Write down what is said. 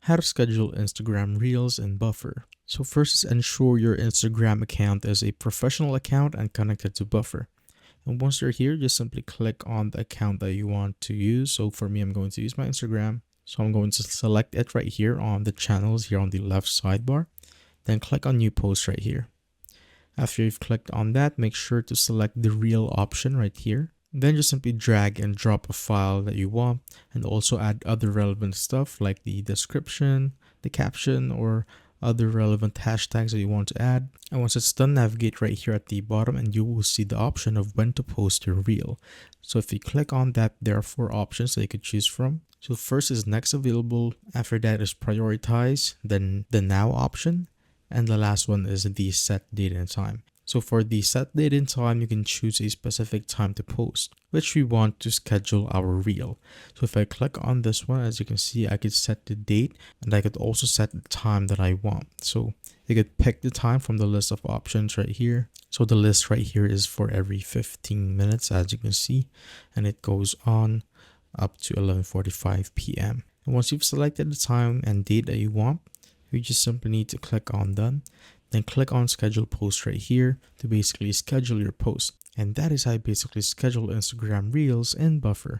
How to schedule Instagram Reels in Buffer. So first is ensure your Instagram account is a professional account and connected to Buffer. And once you're here, just simply click on the account that you want to use. So for me, I'm going to use my Instagram. So I'm going to select it right here on the channels here on the left sidebar. Then click on new post right here. After you've clicked on that, make sure to select the reel option right here. Then just simply drag and drop a file that you want and also add other relevant stuff like the description, the caption, or other relevant hashtags that you want to add. And once it's done, navigate right here at the bottom and you will see the option of when to post your reel. So if you click on that, there are 4 options that you could choose from. So first is next available, after that is prioritize, then the now option, and the last one is the set date and time. So for the set date and time, you can choose a specific time to post, which we want to schedule our reel. So if I click on this one, as you can see, I could set the date and I could also set the time that I want. So you could pick the time from the list of options right here. So the list right here is for every 15 minutes, as you can see, and it goes on up to 11:45 p.m. And once you've selected the time and date that you want, you just simply need to click on done. Then click on schedule post right here to basically schedule your post. And that is how you basically schedule Instagram Reels in Buffer.